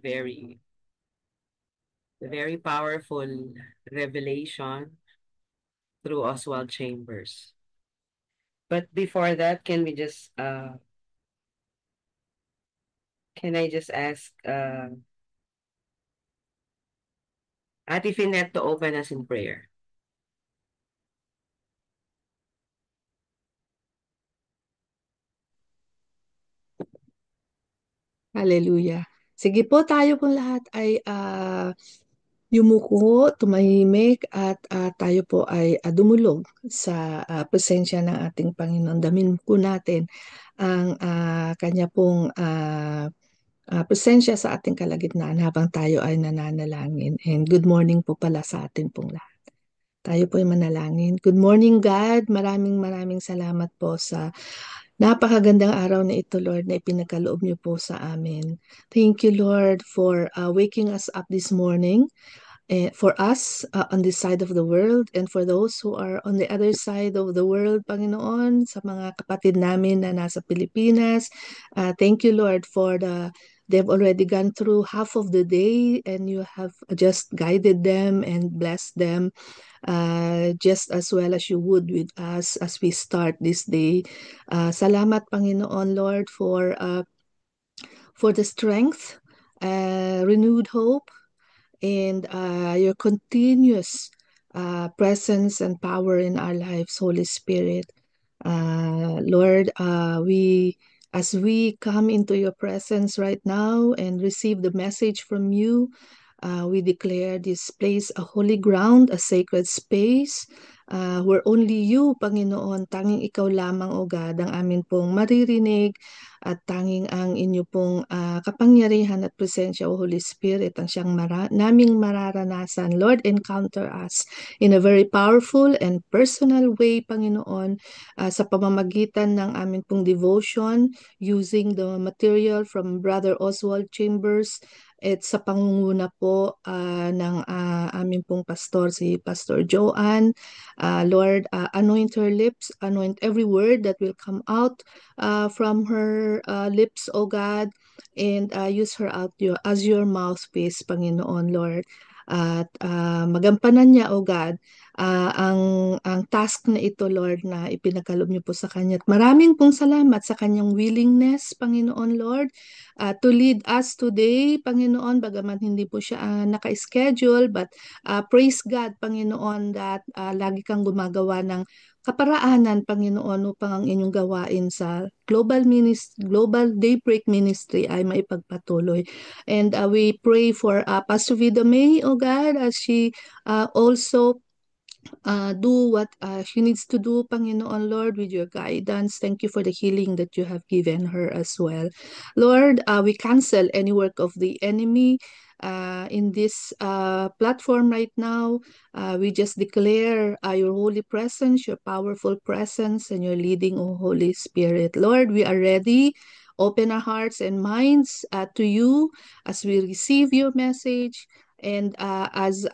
very, very powerful revelation through Oswald Chambers. But before that, can I just ask Ate Finette to open us in prayer? Hallelujah. Sige po, tayo pong lahat ay yumuko, tumahimik at tayo po ay dumulog sa presensya ng ating Panginoon. Damin po natin ang kanya pong presensya sa ating kalagitnaan habang tayo ay nananalangin. And good morning po pala sa atin pong lahat. Tayo po ay manalangin. Good morning, God. Maraming maraming salamat po sa napakagandang araw na ito, Lord, na ipinagkaloob niyo po sa amin. Thank you, Lord, for waking us up this morning. For us on this side of the world and for those who are on the other side of the world, Panginoon, sa mga kapatid namin na nasa Pilipinas, thank you, Lord, for they've already gone through half of the day and you have just guided them and blessed them just as well as you would with us as we start this day. Salamat, Panginoon, Lord, for the strength, renewed hope, and your continuous presence and power in our lives, Holy Spirit. Lord, as we come into your presence right now and receive the message from you, we declare this place a holy ground, a sacred space, where only you, Panginoon, tanging ikaw lamang, O God, ang amin pong maririnig at tanging ang inyo pong kapangyarihan at presensya, O Holy Spirit, ang siyang naming mararanasan. Lord, encounter us in a very powerful and personal way, Panginoon, sa pamamagitan ng amin pong devotion using the material from Brother Oswald Chambers at sa pangunguna po ng aming pong pastor, si Pastor Joanne. Lord, anoint her lips, anoint every word that will come out from her lips, O God, and use her out as your mouthpiece, Panginoon, Lord. At magampanan niya, O God, ang task na ito, Lord, na ipinagkaloob niyo po sa kanya. At maraming pong salamat sa kanyang willingness, Panginoon, Lord, to lead us today, Panginoon, bagaman hindi po siya naka-schedule, but praise God, Panginoon, that lagi kang gumagawa ng kaparaanan, Panginoon, upang ang inyong gawain sa Global Daybreak Ministry ay maipagpatuloy. And we pray for Pastor Vida May, O God, as she also do what she needs to do, Panginoon, Lord, with your guidance. Thank you for the healing that you have given her as well. Lord, we cancel any work of the enemy in this platform right now. We just declare your holy presence, your powerful presence, and your leading, O Holy Spirit. Lord, we are ready. Open our hearts and minds to you as we receive your message and as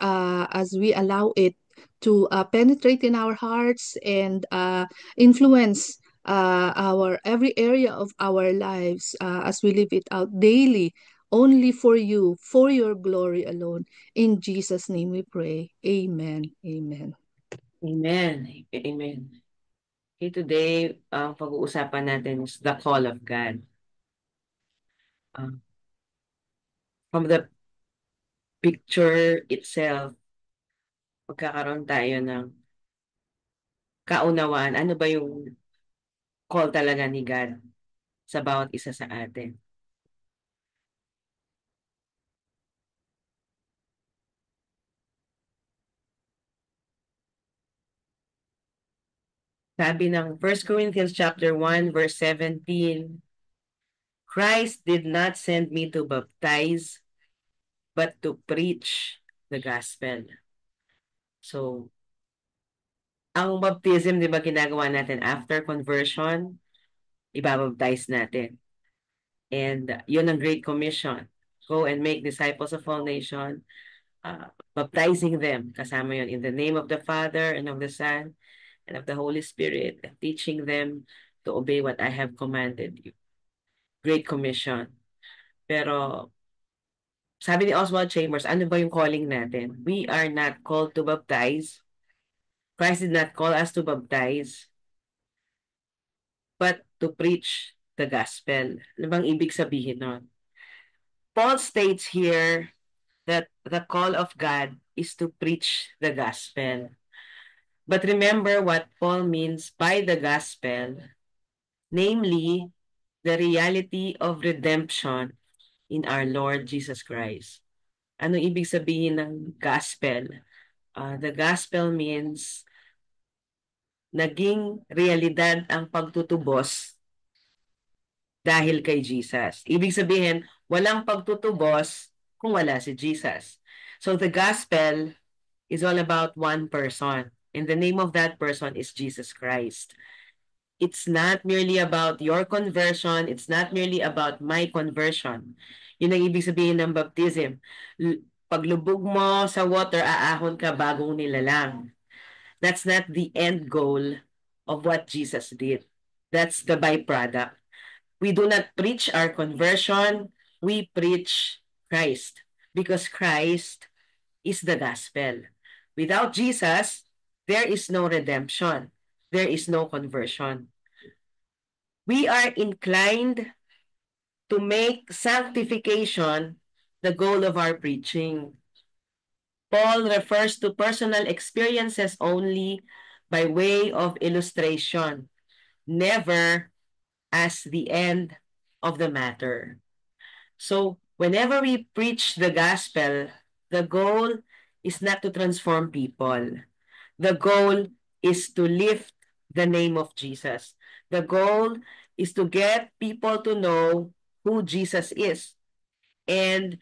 we allow it to penetrate in our hearts and influence our every area of our lives as we live it out daily only for you, for your glory alone. In Jesus' name we pray. Amen. Amen. Amen. Amen. Okay, today, ang pag-uusapan natin is the call of God. From the picture itself, magkakaroon tayo ng kaunawaan. Ano ba yung call talaga ni God sa bawat isa sa atin? Sabi ng 1 Corinthians chapter 1 verse 17, Christ did not send me to baptize, but to preach the gospel. So, ang baptism, di ba ginagawa natin after conversion, ibabaptize natin. And yun ang Great Commission. Go and make disciples of all nations, baptizing them, kasama yun, in the name of the Father and of the Son and of the Holy Spirit, and teaching them to obey what I have commanded you. Great Commission. Pero sabi ni Oswald Chambers, ano ba yung calling natin? We are not called to baptize. Christ did not call us to baptize, but to preach the gospel. Ano bang ibig sabihin nun? Paul states here that the call of God is to preach the gospel. But remember what Paul means by the gospel, namely, the reality of redemption in our Lord Jesus Christ. Ano ibig sabihin ng gospel? The gospel means naging realidad ang pagtutubos dahil kay Jesus. Ibig sabihin, walang pagtutubos kung wala si Jesus. So the gospel is all about one person. And the name of that person is Jesus Christ. It's not merely about your conversion. It's not merely about my conversion. Yun ang ibig sabihin ng baptism. Paglubog mo sa water, aahon ka bagong nilalang. That's not the end goal of what Jesus did. That's the byproduct. We do not preach our conversion. We preach Christ because Christ is the gospel. Without Jesus, there is no redemption. There is no conversion. We are inclined to make sanctification the goal of our preaching. Paul refers to personal experiences only by way of illustration, never as the end of the matter. So, whenever we preach the gospel, the goal is not to transform people. The goal is to lift the name of Jesus. The goal is to get people to know who Jesus is. And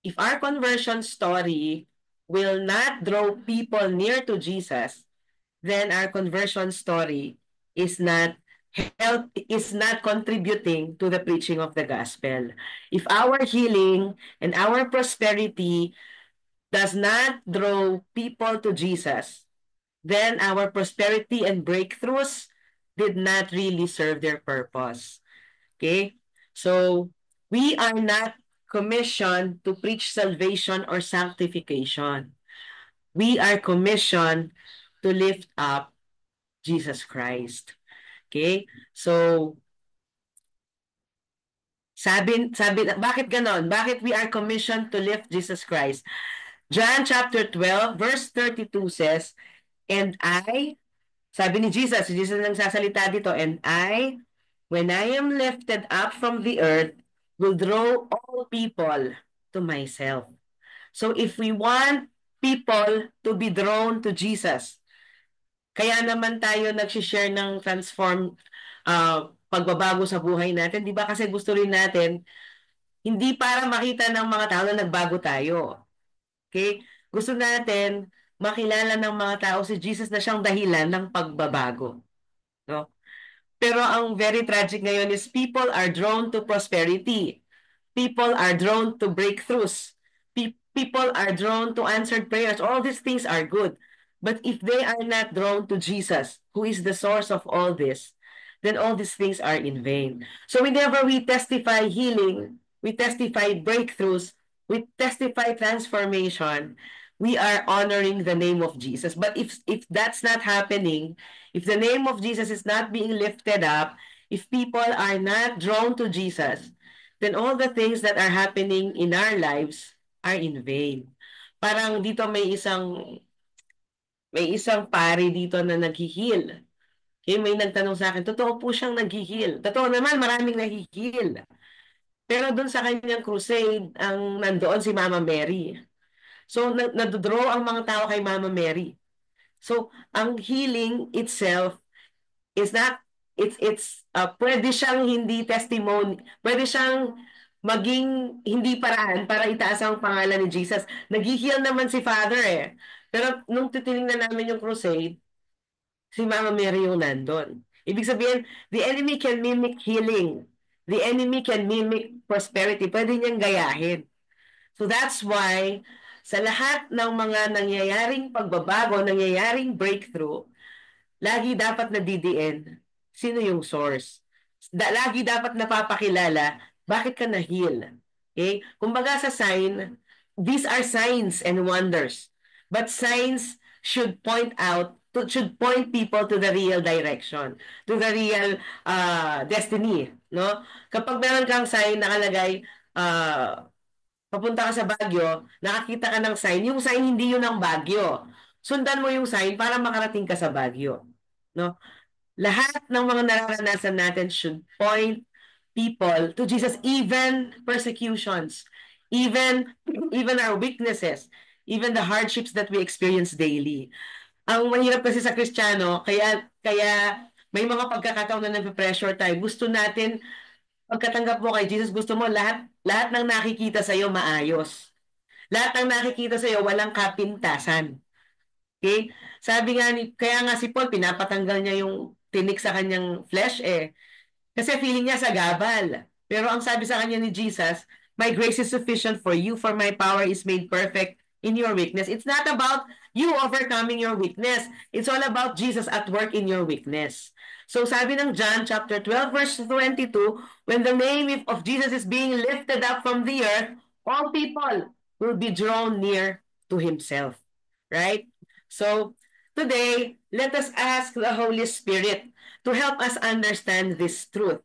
if our conversion story will not draw people near to Jesus, then our conversion story is not contributing to the preaching of the gospel. If our healing and our prosperity does not draw people to Jesus, then our prosperity and breakthroughs did not really serve their purpose. Okay? So, we are not commissioned to preach salvation or sanctification. We are commissioned to lift up Jesus Christ. Okay? So, bakit ganon? Bakit we are commissioned to lift Jesus Christ? John chapter 12, verse 32 says, and I, sabi ni Jesus, si Jesus ang sasalita dito, and I, when I am lifted up from the earth, will draw all people to myself. So if we want people to be drawn to Jesus, kaya naman tayo nag-share ng pagbabago sa buhay natin, di ba? Kasi gusto rin natin, hindi para makita ng mga tao na nagbago tayo. Okay? Gusto natin makilala ng mga tao si Jesus na siyang dahilan ng pagbabago. No? Pero ang very tragic ngayon is people are drawn to prosperity. People are drawn to breakthroughs. People are drawn to answered prayers. All these things are good. But if they are not drawn to Jesus, who is the source of all this, then all these things are in vain. So whenever we testify healing, we testify breakthroughs, we testify transformation, we are honoring the name of Jesus. But if that's not happening, if the name of Jesus is not being lifted up, if people are not drawn to Jesus, then all the things that are happening in our lives are in vain. Parang dito may isang pari dito na nag-heal. Okay, may nagtanong sa akin, totoo po siyang nag-heal. Totoo naman, maraming nag-heal. Pero doon sa kanyang crusade, ang nandoon si Mama Mary. So, nadodraw ang mga tao kay Mama Mary. So, ang healing itself is not, pwede siyang hindi testimony, pwede siyang maging hindi paraan para itaas ang pangalan ni Jesus. Nag-heal naman si Father eh. Pero nung titingnan namin yung crusade, si Mama Mary yung nandun. Ibig sabihin, the enemy can mimic healing. The enemy can mimic prosperity. Pwede niyang gayahin. So that's why, sa lahat ng mga nangyayaring pagbabago, nangyayaring breakthrough, lagi dapat nadidiin sino yung source. Lagi dapat napapakilala bakit ka na-heal. Okay? Kumbaga sa sign, these are signs and wonders. But signs should point people to the real direction, to the real destiny, no? Kapag meron kang sign nakalagay, papunta ka sa Baguio, nakakita ka ng sign, yung sign hindi yun ang Baguio. Sundan mo yung sign para makarating ka sa Baguio, no? Lahat ng mga nararanasan natin should point people to Jesus, even persecutions, even our weaknesses, even the hardships that we experience daily. Ang mahirap kasi sa Kristiyano, kaya may mga pagkakataon na nagpe-pressure tayo. Gusto natin, pagkatanggap mo kay Jesus, gusto mo lahat ng nakikita sa iyo maayos. Lahat ng nakikita sa iyo walang kapintasan. Okay? Kaya nga si Paul, pinapatanggal niya yung tinik sa kanyang flesh Kasi feeling niya sa gabal. Pero ang sabi sa kanya ni Jesus, my grace is sufficient for you, for my power is made perfect in your weakness. It's not about you overcoming your weakness. It's all about Jesus at work in your weakness. So sabi ng John chapter 12 verse 22, when the name of Jesus is being lifted up from the earth, all people will be drawn near to himself. Right? So today, let us ask the Holy Spirit to help us understand this truth,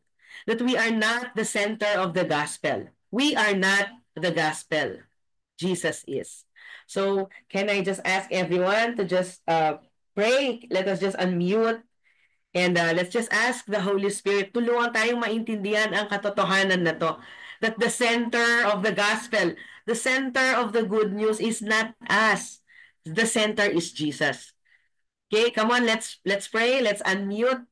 that we are not the center of the gospel. We are not the gospel. Jesus is. So, can I just ask everyone to just pray? Let us just unmute and let's just ask the Holy Spirit, tulungan tayong maintindihan ang katotohanan na to. That the center of the gospel, the center of the good news is not us. The center is Jesus. Okay, come on, let's pray. Let's unmute.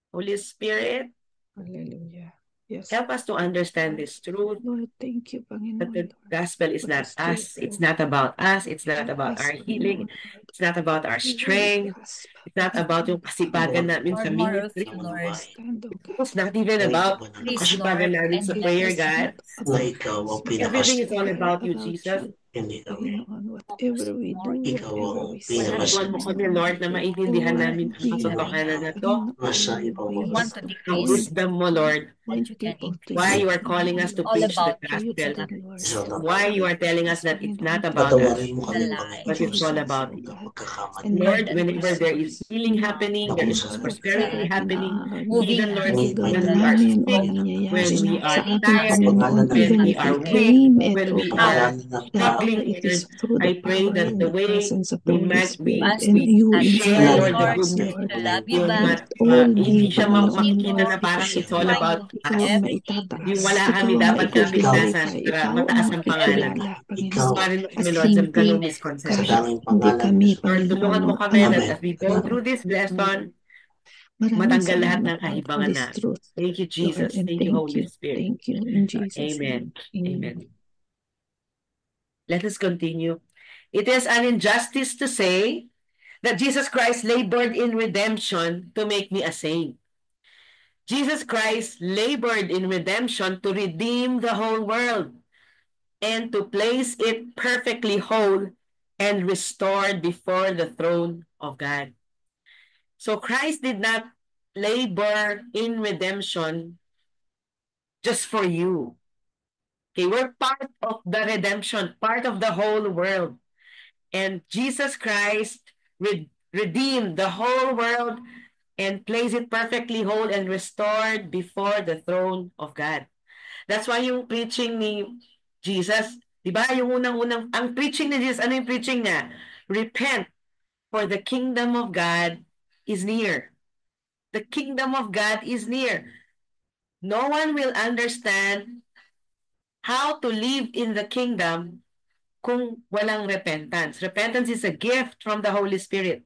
Holy Spirit, Hallelujah. Yes. help us to understand this truth. Lord, thank you, That the Panginoon. gospel is for not this truth, us. It's Lord. not about us. It's not Help about us, our Panginoon, healing. Lord, It's not about our to strength. grasp, It's not about yung kasipagan Lord, namin sa More of ministry. you, Lord. understand, oh God. It's not even about Please, kasipagan Lord, namin and sa let prayer, us God. About ikaw ang Everything is pinakasya. all all about you, about Jesus. you, Hindi kami. Panginoon. Whatever we do, Ikaw whatever ang we say, Pagkatuan mo pinakasya. kami, Panginoon, Lord, na we maintindihan all namin ang give, katotohanan na to. Panginoon, Nasa we ibabaw. want to stop Ang decrease, wisdom mo, Lord. that point you can people to Why increase. you you, are calling us to Panginoon, All preach the about for you you, to gospel. the Lord. lies. Isang Why you are telling us Yes, that it's not Panginoon, about us. patawarin mo The kami, lie. But it's Panginoon, all Jesus, about oh you. ng God, pagkakamali. and Lord, lead And whenever us there is healing happening, there is into prosperity lahat na happening, moving even Lord, us lugar in when the we are namin o sick, nangyayari when we na are sa ating higher tired, Panginoon, when even we if we are way, weak, claim it, when O we God, are Pangalanan ng tao. Father, struggling, it is Lord, through the I pray power that and the the way presence of the we Holy might Spirit we us and we you that share, share, inside Lord, of the Lord, good us, news Lord. to love you will Let back, not all be, hindi siya Panginoon, makita Lord, na parang it's all try about to do ikaw us. ang everything Yung maitataas, wala kami ikaw ang dapat Ikaw, kapintasan maikuglorify, para ikaw ang mataas ang pangalan mo. makikilala, ikaw, Panginoon. Tumarin mo As kami, Lord, sa hindi ganung and sa kami, misconception. daming hindi pangalan kami, mo. Lord, tulungan Panginoon, mo ang kami anak that Amen. as we go mo. through this lesson, Maraming matanggal lahat salamat, ng Lord, for kahibangan this namin. truth, Thank you, Lord, Jesus. and Thank you, thank Holy you. Spirit. Thank you in Jesus' Amen. name. Amen. Amen. Let us continue. It is an injustice to say that Jesus Christ labored in redemption to make me a saint. Jesus Christ labored in redemption to redeem the whole world and to place it perfectly whole and restored before the throne of God. So Christ did not labor in redemption just for you. Okay, we're part of the redemption, part of the whole world. And Jesus Christ redeemed the whole world and placed it perfectly whole and restored before the throne of God. That's why yung preaching ni Jesus, di ba? Yung unang-unang, ang preaching ni Jesus, ano yung preaching niya? Repent, for the kingdom of God is near. The kingdom of God is near. No one will understand how to live in the kingdom kung walang repentance. Repentance is a gift from the Holy Spirit.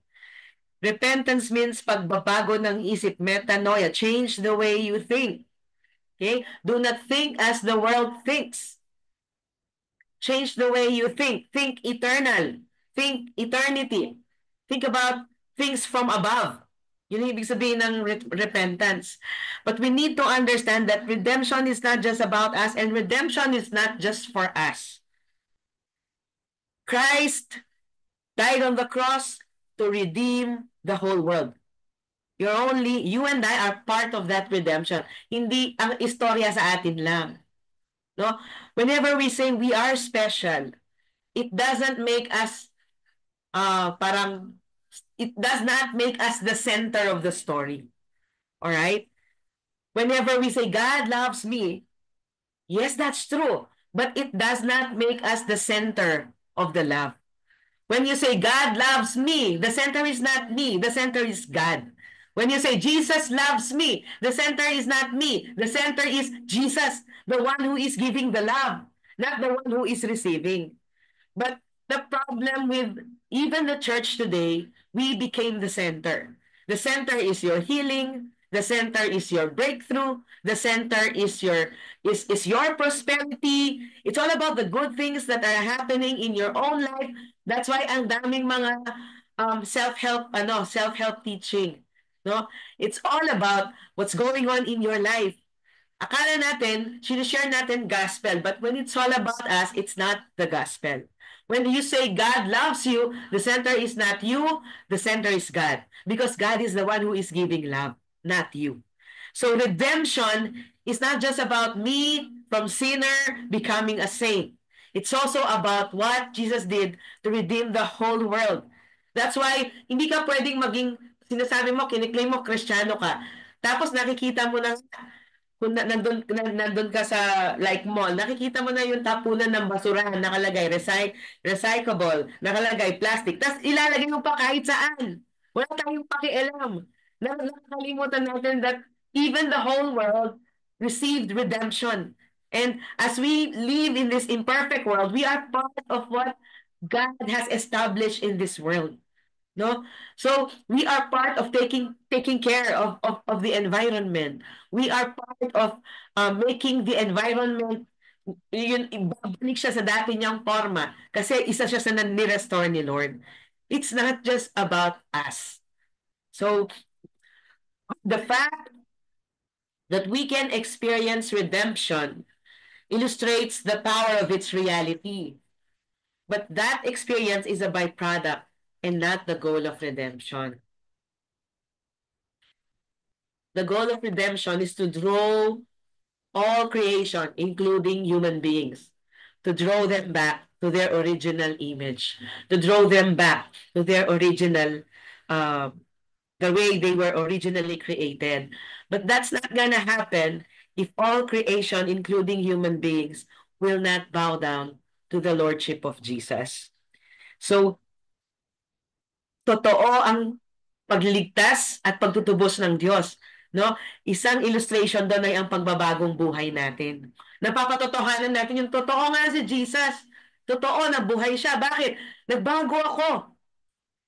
Repentance means pagbabago ng isip, metanoia, change the way you think. Okay? Do not think as the world thinks. Change the way you think. Think eternal. Think eternity. Think about things from above. Yun yung ibig sabihin ng repentance. But we need to understand that redemption is not just about us and redemption is not just for us. Christ died on the cross to redeem the whole world. You and I are part of that redemption. Hindi ang istorya sa atin lang. No? Whenever we say we are special, it doesn't make us parang it does not make us the center of the story. All right? Whenever we say God loves me, yes, that's true, but it does not make us the center of the love. When you say God loves me, the center is not me, the center is God. When you say Jesus loves me, the center is not me, the center is Jesus, the one who is giving the love, not the one who is receiving. But the problem with even the church today, we became the center. The center is your healing. The center is your breakthrough. The center is your prosperity. It's all about the good things that are happening in your own life. That's why ang daming mga self-help teaching. No? It's all about what's going on in your life. Akala natin, sinishare natin gospel, but when it's all about us, it's not the gospel. When you say God loves you, the center is not you, the center is God. Because God is the one who is giving love, not you. So redemption is not just about me from sinner becoming a saint. It's also about what Jesus did to redeem the whole world. That's why hindi ka pwedeng maging, sinasabi mo, kiniklaim mo, Kristiyano ka. Tapos nakikita mo na kung nandun ka sa like mall, nakikita mo na yung tapunan ng basurahan, nakalagay recyclable, nakalagay plastic, tapos ilalagay mo pa kahit saan. Wala tayong pakialam. Nakakalimutan natin that even the whole world received redemption. And as we live in this imperfect world, we are part of what God has established in this world. No? So we are part of taking care of the environment. We are part of making the environment yun ibabalik siya sa dati niyang forma kasi isa siya sa ni-restore ni Lord. It's not just about us. So the fact that we can experience redemption illustrates the power of its reality. But that experience is a byproduct and not the goal of redemption. The goal of redemption is to draw all creation, including human beings, to draw them back to their original image, to draw them back to their original, uh, the way they were originally created. But that's not gonna happen if all creation, including human beings, will not bow down to the Lordship of Jesus. So, totoo ang pagliligtas at pagtutubos ng Diyos. No? Isang illustration doon ay ang pagbabagong buhay natin. Napapatotohanan natin yung totoo nga si Jesus. Totoo na buhay siya. Bakit? Nagbago ako.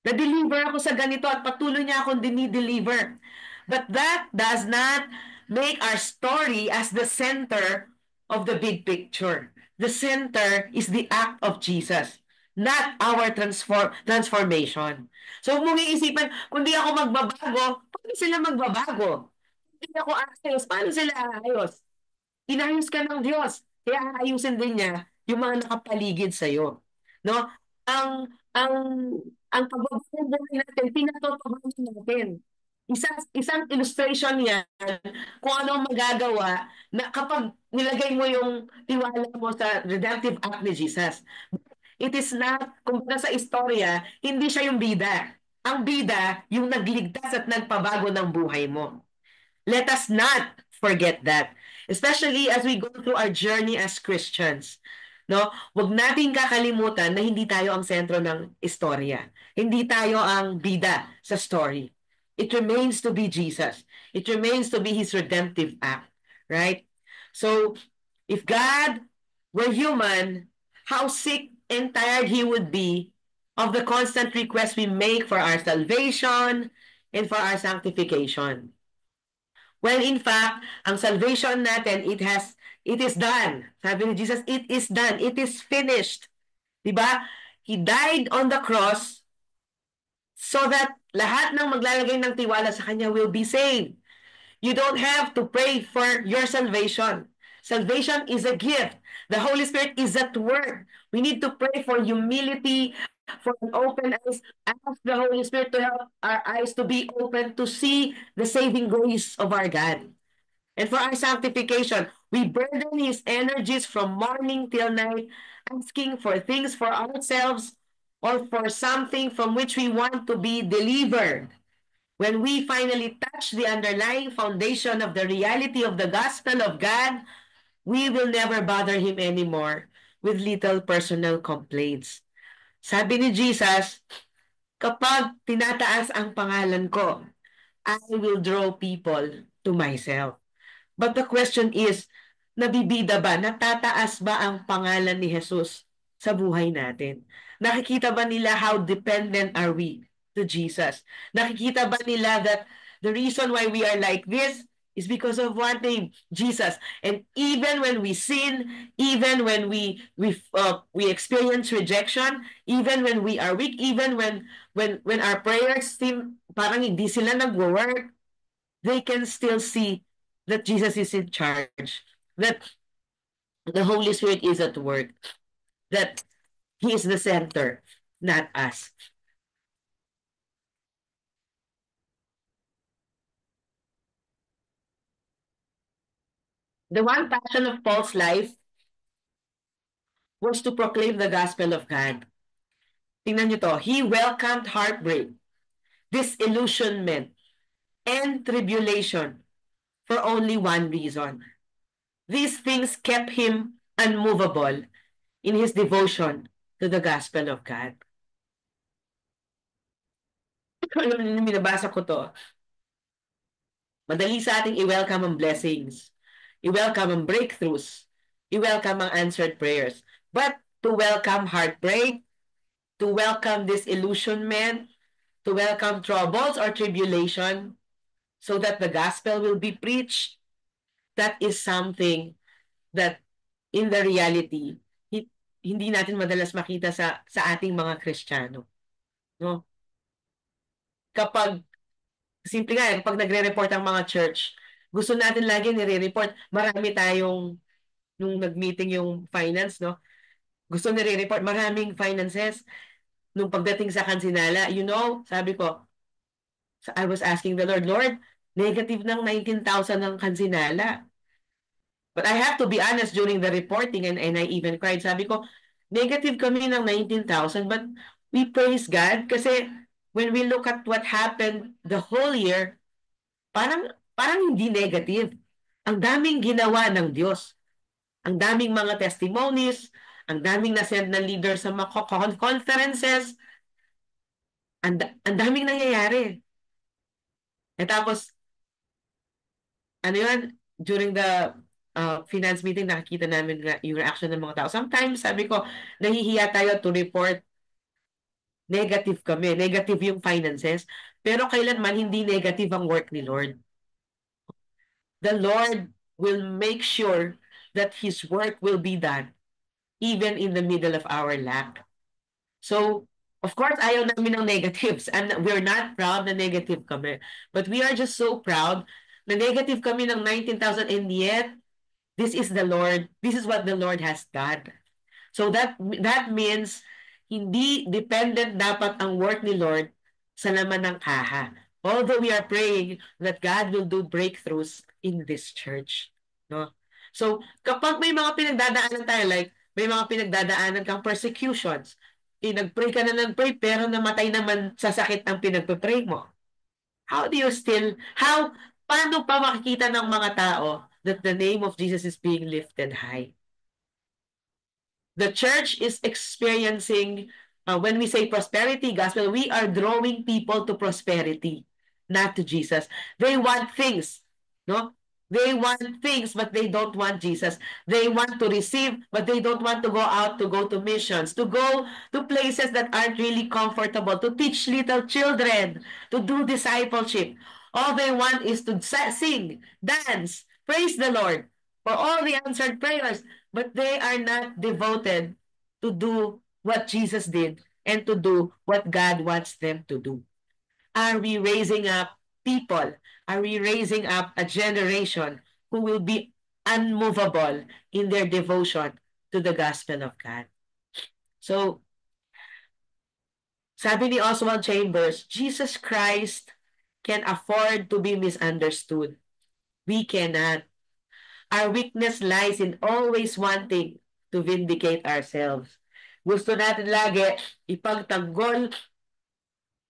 Na-deliver ako sa ganito at patuloy niya akong dinideliver. But that does not make our story as the center of the big picture. The center is the act of Jesus, not our transformation. So huwag mong iisipan, kung di ako magbabago, paano sila magbabago? Hindi ako ayos, paano sila ayos? Inayos ka ng Diyos. Kaya aayusin din niya yung mga nakapaligid sa'yo. No? Ang ang ang pagbabago natin, pinatotohanan natin. Isang illustration yan kung ano ang magagawa na kapag nilagay mo yung tiwala mo sa redemptive act ni Jesus. It is not, kumbaga sa istorya, hindi siya yung bida. Ang bida, yung nagligtas at nagpabago ng buhay mo. Let us not forget that. Especially as we go through our journey as Christians. No? Huwag nating kakalimutan na hindi tayo ang sentro ng istorya. Hindi tayo ang bida sa story. It remains to be Jesus. It remains to be His redemptive act. Right? So, if God were human, how sick and tired He would be of the constant requests we make for our salvation and for our sanctification. When in fact, ang salvation natin, it is done. Sabi ni Jesus, it is done. It is finished. Diba? He died on the cross so that lahat ng maglalagay ng tiwala sa Kanya will be saved. You don't have to pray for your salvation. Salvation is a gift. The Holy Spirit is at work. We need to pray for humility, for an open eyes. Ask the Holy Spirit to help our eyes to be open to see the saving grace of our God. And for our sanctification, we burden his energies from morning till night, asking for things for ourselves or for something from which we want to be delivered. When we finally touch the underlying foundation of the reality of the gospel of God, we will never bother him anymore with little personal complaints. Sabi ni Jesus, kapag tinataas ang pangalan ko, I will draw people to myself. But the question is, nabibida ba, natataas ba ang pangalan ni Jesus sa buhay natin? Nakikita ba nila how dependent are we to Jesus? Nakikita ba nila that the reason why we are like this is because of one thing, Jesus. And even when we sin, even when we experience rejection, even when we are weak, even when our prayers seem parang hindi sila nagwo-work, they can still see that Jesus is in charge, that the Holy Spirit is at work, that He is the center, not us. The one passion of Paul's life was to proclaim the gospel of God. Tingnan niyo to, he welcomed heartbreak, disillusionment, and tribulation for only one reason. These things kept him unmovable in his devotion to the gospel of God. Alam niyo, binabasa ko to. Madali sa ating i-welcome ang blessings, i-welcome ang breakthroughs, i-welcome ang answered prayers. But to welcome heartbreak, to welcome disillusionment, to welcome troubles or tribulation, so that the gospel will be preached, that is something that in the reality, hindi natin madalas makita sa ating mga Kristiyano. No? Kapag simple nga, kapag nagre-report ang mga church, gusto natin lagi nire-report. Marami tayong, nung nag-meeting yung finance, no? Gusto nire-report, maraming finances. Nung pagdating sa kansinala, sabi ko, I was asking the Lord, Lord, negative ng 19,000 ng kansinala. But I have to be honest during the reporting and I even cried. Sabi ko, negative kami ng 19,000 but we praise God kasi when we look at what happened the whole year, parang hindi negative. Ang daming ginawa ng Diyos. Ang daming mga testimonies, ang daming na-send na leader sa mga conferences, ang daming nangyayari. E tapos, ano yun, during the finance meeting, nakikita namin yung reaction ng mga tao. Sometimes, sabi ko, nahihiya tayo to report negative kami, negative yung finances, pero kailanman hindi negative ang work ni Lord. The Lord will make sure that His work will be done even in the middle of our lack. So, of course, ayaw namin ng negatives and we're not proud na negative kami. But we are just so proud na negative kami ng 19,000 and yet, this is the Lord. This is what the Lord has done. So that means hindi dependent dapat ang work ni Lord sa laman ng kaha. Although we are praying that God will do breakthroughs in this church. No? So, kapag may mga pinagdadaanan tayo, like may mga pinagdadaanan kang persecutions, nagpray ka na ng pray, pero namatay naman sa sakit ang pinagpapray mo. How do you still, paano pa makikita ng mga tao that the name of Jesus is being lifted high? The church is experiencing, when we say prosperity gospel, we are drawing people to prosperity, not to Jesus. They want things, no? They want things, but they don't want Jesus. They want to receive, but they don't want to go out to go to missions, to go to places that aren't really comfortable, to teach little children, to do discipleship. All they want is to sing, dance, praise the Lord for all the answered prayers, but they are not devoted to do what Jesus did and to do what God wants them to do. Are we raising up people? Are we raising up a generation who will be unmovable in their devotion to the gospel of God? So, sabi ni Oswald Chambers, Jesus Christ can afford to be misunderstood We cannot. Our weakness lies in always wanting to vindicate ourselves. Gusto natin lagi ipagtanggol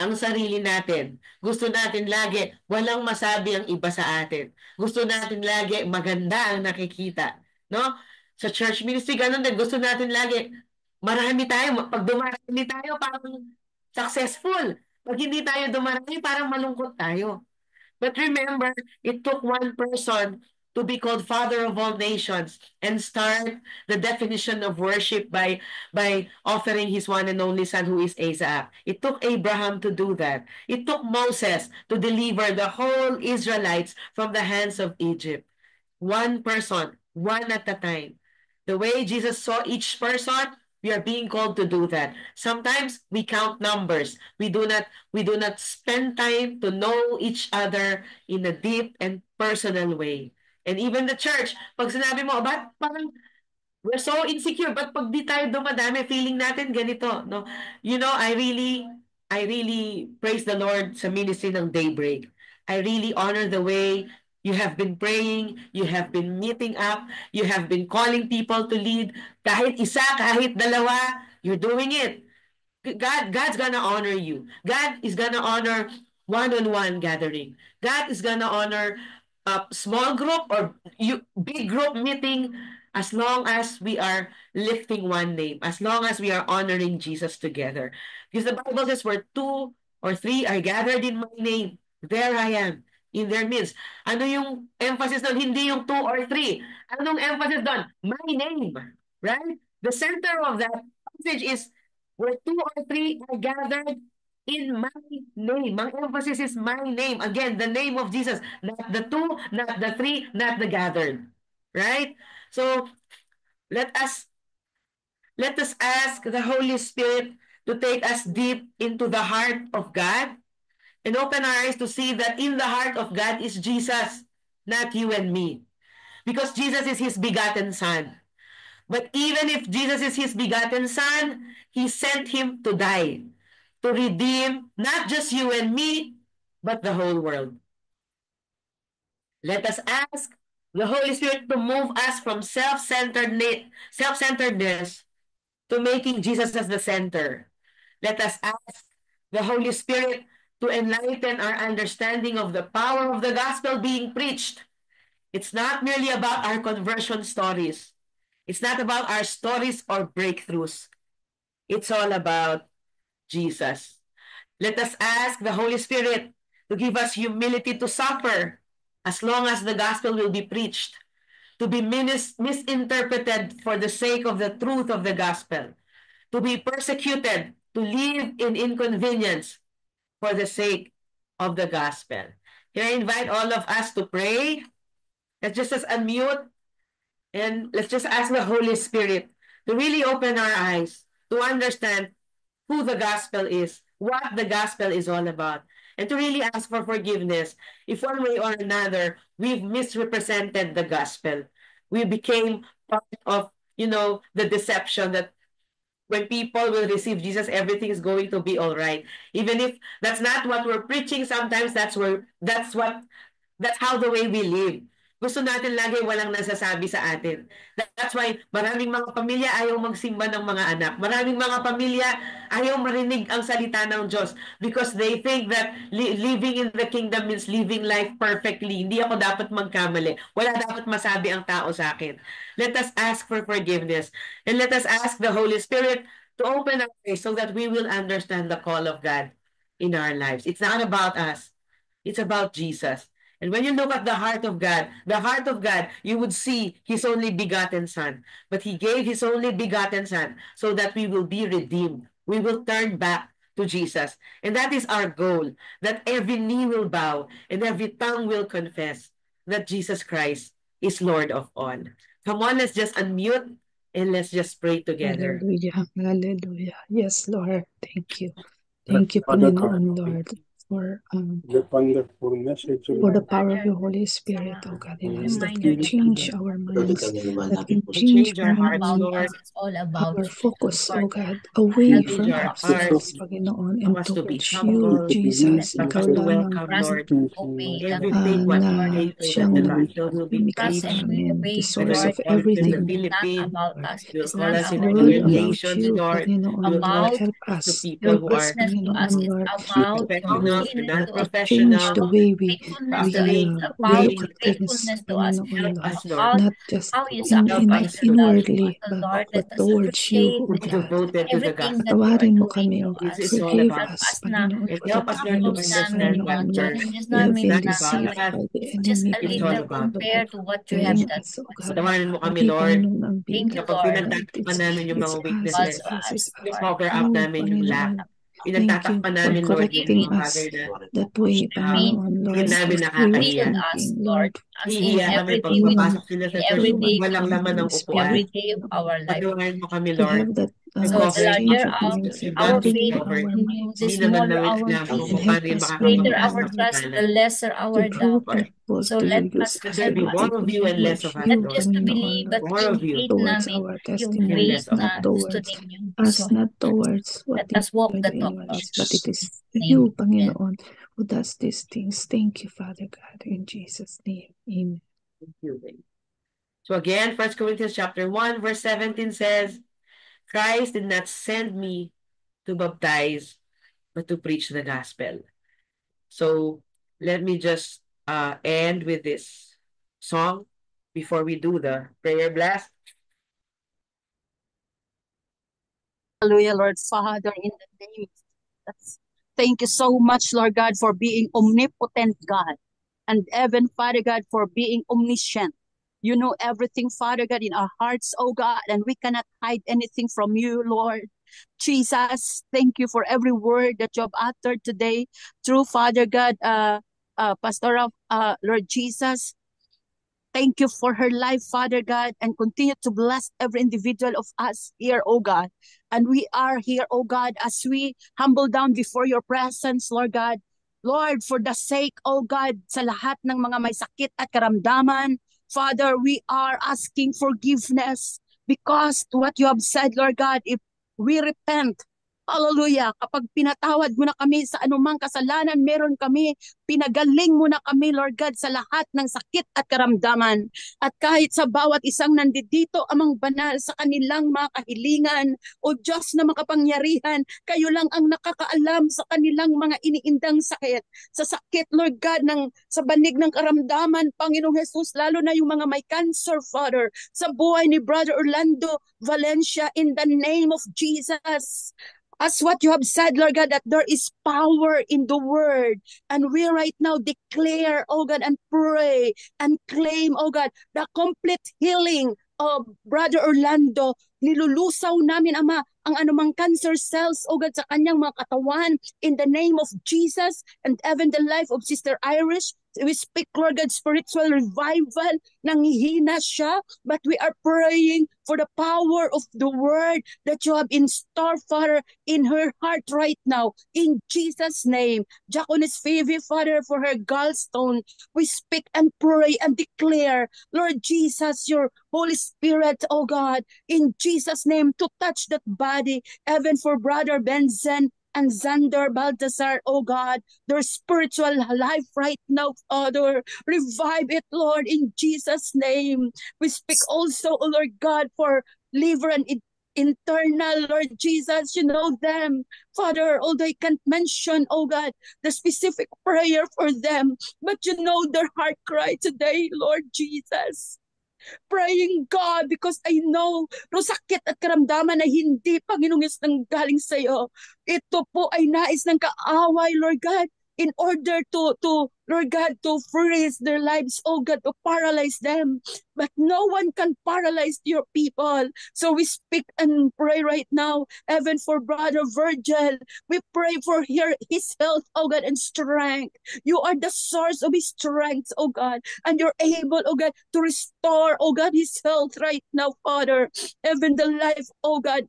ang sarili natin. Gusto natin lagi walang masabi ang iba sa atin. Gusto natin lagi maganda ang nakikita. No? Sa church ministry, ganun din. Gusto natin lagi marami tayo. Pag dumarami tayo, parang successful. Pag hindi tayo dumarami, parang malungkot tayo. But remember, it took one person to be called Father of all nations and start the definition of worship by offering his one and only son who is Isaac. It took Abraham to do that. It took Moses to deliver the whole Israelites from the hands of Egypt. One person, one at a time. The way Jesus saw each person, we are being called to do that. Sometimes we count numbers. We do not spend time to know each other in a deep and personal way. And even the church, pag sinabi mo, ba't parang we're so insecure, but pag di tayo dumadami, feeling natin ganito, no? You know, I really praise the Lord sa ministry ng Daybreak. I really honor the way you have been praying, you have been meeting up, you have been calling people to lead. Kahit isa, kahit dalawa, you're doing it. God's gonna honor you. God is gonna honor one-on-one gathering. God is gonna honor a small group or big group meeting as long as we are lifting one name, as long as we are honoring Jesus together. Because the Bible says where two or three are gathered in my name, there I am in their midst. Ano yung emphasis doon? Hindi yung two or three. Anong emphasis doon? My name. Right? The center of that passage is where two or three are gathered in my name. Ang emphasis is my name. Again, the name of Jesus. Not the two, not the three, not the gathered. Right? So let us let us ask the Holy Spirit to take us deep into the heart of God and open our eyes to see that in the heart of God is Jesus, not you and me. Because Jesus is his begotten Son. But even if Jesus is his begotten Son, he sent him to die, to redeem not just you and me, but the whole world. Let us ask the Holy Spirit to move us from self-centeredness to making Jesus as the center. Let us ask the Holy Spirit to enlighten our understanding of the power of the gospel being preached. It's not merely about our conversion stories. It's not about our stories or breakthroughs. It's all about Jesus. Let us ask the Holy Spirit to give us humility to suffer as long as the gospel will be preached, to be misinterpreted for the sake of the truth of the gospel, to be persecuted, to live in inconvenience for the sake of the gospel. Here I invite all of us to pray. Let's just unmute and let's just ask the Holy Spirit to really open our eyes to understand who the gospel is, what the gospel is all about, and to really ask for forgiveness if one way or another we've misrepresented the gospel. We became part of, the deception that when people will receive Jesus, everything is going to be all right. Even if that's not what we're preaching, sometimes that's how the way we live. Gusto natin lagi walang nasasabi sa atin. That's why maraming mga pamilya ayaw magsimba ng mga anak. Maraming mga pamilya ayaw marinig ang salita ng Diyos because they think that living in the kingdom means living life perfectly. Hindi ako dapat magkamali. Wala dapat masabi ang tao sa akin. Let us ask for forgiveness and let us ask the Holy Spirit to open our eyes so that we will understand the call of God in our lives. It's not about us. It's about Jesus. And when you look at the heart of God, you would see his only begotten Son. But he gave his only begotten Son so that we will be redeemed. We will turn back to Jesus. And that is our goal, that every knee will bow and every tongue will confess that Jesus Christ is Lord of all. Come on, let's just unmute and let's just pray together. Hallelujah. Hallelujah. Yes, Lord. Thank you. Thank you, Father God, Panginoon, Lord. for the wonderful message of for the God. power of your Holy Spirit, oh God, in us, that Reminder can that change we our minds, that can And change, change our hearts, Panginoon, Lord. it's all about our focus, Lord. oh God, away Change from our hearts. ourselves, Panginoon, and Help us to be towards you, humble. Jesus. Help Ikaw us to lamang welcome, for us Lord, to obey the everything what na you say so that siyang the gospel will be lumikha trust sa and preached. we amin, obey the you, Whether source you'll Lord. of call us in the everything. It's not Philippines, about Lord. us. It you'll is call not us This in our other word will. about nations, you, Lord. Panginoon, You'll call Lord, About help us to us. people Help who us, are witness to us. Panginoon, It's Lord, about your professionals, to to witness to us. It's change non-professionals, the about way faithfulness to us. It's we about look please, at things, faithfulness to us. Panginoon, help Lord. us, Lord. Not just How you Help us sacrifice to yourself be to inwardly, us, O Lord. but Let us towards you, appreciate O God. devoted to the everything that gospel. you are Patawarin mo doing kami, to O God. This us. is all Forgive about. Help us, us na Panginoon, And for the help us, Lord, to matapos times, understand namin that Panginoon, dyan. Lord. And just We have namin been not na about deceived us. by the it's just enemy, a It's all little Panginoon, about. but by compared to what you have telling done us, to O us, God, Lord. Patawarin mo kami, lagi, Lord. Panginoon, ang Thank you, bida. Kapag Lord. That pinagtatakpan namin yung it's mga us, Because weaknesses, of it's us, us, Lord. cover up you, namin yung lack. Panginoon. Thank you Pinagtatakpan for namin, Lord, yung correcting mga Giving, us bagay na that way, remain Panginoon, hindi Lord, namin as we are build nakakahiya. us, thinking, Lord. Lord, As in Hihiya kami every pag day we you, papasok sila in sa church, every you day walang laman Holy ng Spirit, every upuan. day of Panginoon, our life. Patawarin mo kami, to Lord. have that So the Cover larger stranger our glimpse si of our Barbie, faith, renew cover. our minds, the Hindi naman smaller namin our alam and kung faith, help paano yung us, greater makakapagbukas our ng Panginoon, trust, kasalanan. the lesser to our draw doubt. But people So to let you. Use us let us there help be to us more of people you and less towards of us, not you, Lord. just to Panginoon, believe, but Lord, More of yung you faith towards namin, our yung and testimony, faith less of not na us. gusto towards ninyong us, isuhin. not towards what Let you us walk are the doing talk, in Lord. us, but it is Name. you, Panginoon, who does these things. Thank you, Father God, in Jesus' name. Amen. Thank you. So again, 1 Corinthians chapter 1, verse 17 says, Christ did not send me to baptize, but to preach the gospel. So let me just end with this song before we do the prayer blast. Hallelujah, Lord Father, in the name of Jesus. Thank you so much, Lord God, for being omnipotent God. And even, Father God, for being omniscient. You know everything, Father God, in our hearts, oh God, and we cannot hide anything from you, Lord. Jesus, thank you for every word that you have uttered today through, Father God, Pastor of Lord Jesus. Thank you for her life, Father God, and continue to bless every individual of us here, oh God. And we are here, oh God, as we humble down before your presence, Lord God. Lord, for the sake, oh God, sa lahat ng mga may sakit at karamdaman, Father, we are asking forgiveness because what you have said, Lord God, if we repent, hallelujah, kapag pinatawad mo na kami sa anumang kasalanan, meron kami, pinagaling mo na kami, Lord God, sa lahat ng sakit at karamdaman. At kahit sa bawat isang nandito, amang banal sa kanilang mga kahilingan, o Diyos na makapangyarihan, kayo lang ang nakakaalam sa kanilang mga iniindang sakit. Sa sakit, Lord God, sa banig ng karamdaman, Panginoong Jesus, lalo na yung mga may cancer, Father, sa buhay ni Brother Orlando Valencia, in the name of Jesus. As what you have said, Lord God, that there is power in the word. And we right now declare, oh God, and pray and claim, oh God, the complete healing of Brother Orlando. Nilulusaw namin, Ama, ang anumang cancer cells, oh God, sa kanyang mga katawan in the name of Jesus, and even the life of Sister Irish. We speak, Lord God, spiritual revival. Nanghihina siya, but we are praying for the power of the word that you have in store, Father, in her heart right now. In Jesus' name. Diaconess Phoebe, Father, for her gallstone, we speak and pray and declare, Lord Jesus, your Holy Spirit, oh God, in Jesus' name, to touch that body, even for Brother Benson and Xander Baltasar, oh God, their spiritual life right now, Father. Revive it, Lord, in Jesus' name. We speak also, oh Lord God, for liver and internal, Lord Jesus, you know them. Father, although I can't mention, oh God, the specific prayer for them, but you know their heart cry today, Lord Jesus. Praying, God, because I know no sakit at karamdaman na hindi, Panginoong Diyos, nang galing sa iyo. Ito po ay nais ng kaaway, Lord God, in order to Lord God, to freeze their lives, oh God, to paralyze them. But no one can paralyze your people. So we speak and pray right now, even for Brother Virgil. We pray for his health, oh God, and strength. You are the source of his strength, oh God, and you're able, oh God, to restore, oh God, his health right now, Father. Even the life, oh God,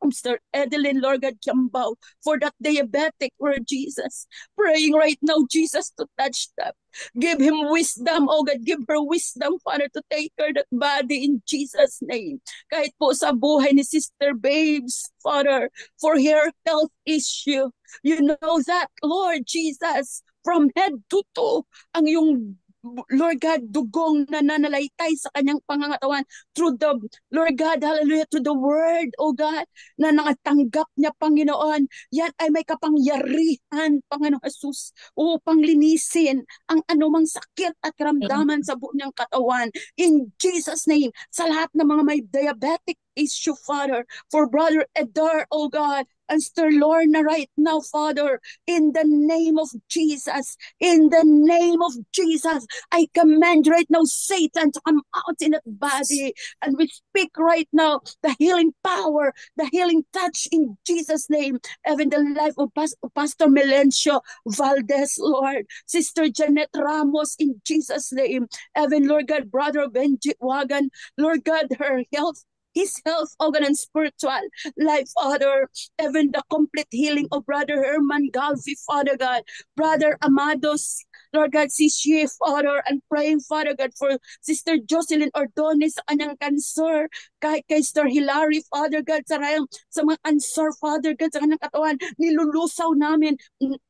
Mr. Edeline, Lord God, Kiambao, for that diabetic, Lord Jesus. Praying right now, Jesus, to touch them. Give him wisdom, oh God. Give her wisdom, Father, to take care of that body in Jesus' name. Kahit po sa buhay ni Sister Babes, Father, for her health issue. You know that, Lord Jesus, from head to toe, ang yung Lord God, dugong na nanalaitay sa kanyang pangangatawan through the, Lord God, hallelujah, through the word, oh God, na nakatanggap niya, Panginoon. Yan ay may kapangyarihan, Panginoon Jesus, upang linisin ang anumang sakit at karamdaman sa buong niyang katawan. In Jesus' name, sa lahat ng mga may diabetic issue, Father, for Brother Edar, oh God, and Sister Lorna right now, Father, in the name of Jesus, in the name of Jesus, I command right now Satan to come out in that body, and we speak right now the healing power, the healing touch in Jesus' name, even the life of Pastor Melencio Valdez, Lord, Sister Janet Ramos, in Jesus' name, even Lord God, Brother Benji Wagan, Lord God, her health, his health, organ, and spiritual life, Father. Even the complete healing of Brother Herman Galfi, Father God. Brother Amados, Lord God, si She, Father, and praying, Father God, for Sister Jocelyn Ordonez sa kanyang cancer, kay Sister Hilary, Father God, sa mga cancer, Father God, sa kanyang katawan, nilulusaw namin,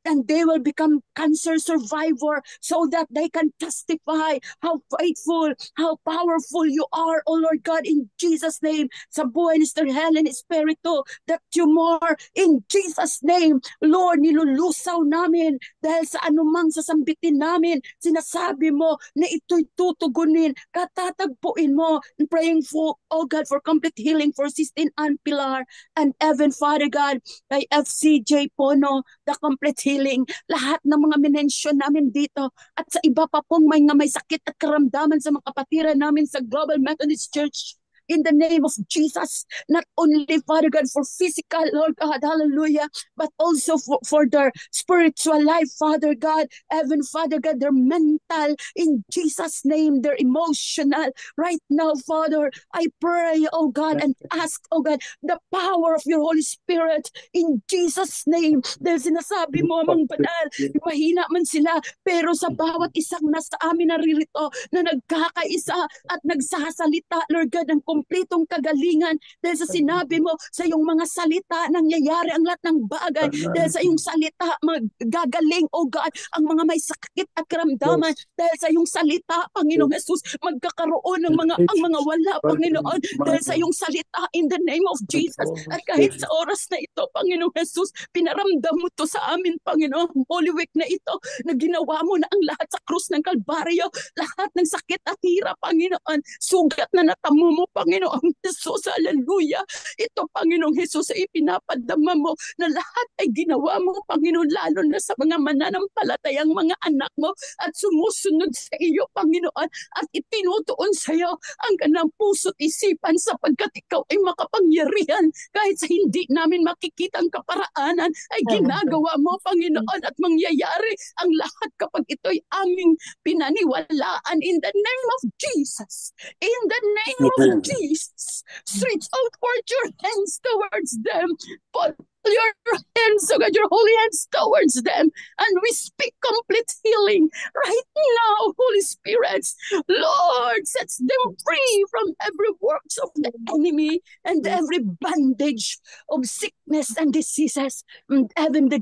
and they will become cancer survivor so that they can testify how faithful, how powerful you are, oh Lord God, in Jesus' name. Sa buhay ni Sister Helen Espiritu, that tumor, in Jesus' name, Lord, nilulusaw namin dahil sa anumang sasambitin namin, sinasabi mo na ito'y tutugunin, katatagpuin mo, and praying for, oh God, for complete healing for Sistine Ann Pilar, and Evan, Father God, kay FCJ Pono, the complete healing, lahat ng mga minensyon namin dito, at sa iba pa pong may sakit at karamdaman sa mga kapatiran namin sa Global Methodist Church, in the name of Jesus, not only, Father God, for physical, Lord God, hallelujah, but also for their spiritual life, Father God, even, Father God, their mental, in Jesus' name, their emotional, right now, Father, I pray, oh God, and ask, oh God, the power of your Holy Spirit, in Jesus' name, dahil sinasabi mo, Amang Banal, mahina man sila, pero sa bawat isang nasa amin naririto, na nagkakaisa at nagsasalita, Lord God, ng kumpletong kagalingan dahil sa sinabi mo, sa iyong mga salita nangyayari ang lahat ng bagay, dahil sa iyong salita magagaling, oh God, ang mga may sakit at karamdaman, dahil sa iyong salita, Panginoong Jesus, magkakaroon ng ang mga wala, Panginoon, dahil sa iyong salita, in the name of Jesus. At kahit sa oras na ito, Panginoong Jesus, pinaramdam mo to sa amin, Panginoon, Holy Week na ito, na ginawa mo na ang lahat sa krus ng Kalbaryo, lahat ng sakit at hirap, Panginoon, sugat na natamo mo, Panginoong Jesus, hallelujah. Ito, Panginoong Jesus, ay ipinapadama mo na lahat ay ginawa mo, Panginoon, lalo na sa mga mananampalatayang mga anak mo at sumusunod sa iyo, Panginoon, at itinutuon sa iyo ang kanang puso't isipan sapagkat ikaw ay makapangyarihan kahit sa hindi namin makikitang kaparaanan ay ginagawa mo, Panginoon, at mangyayari ang lahat kapag ito'y aming pinaniwalaan in the name of Jesus. In the name of Jesus, stretch out forth your hands towards them. Put your hands, oh God, your holy hands towards them. And we speak complete healing right now, Holy Spirit. Lord, sets them free from every works of the enemy and every bandage of sickness and diseases. And even the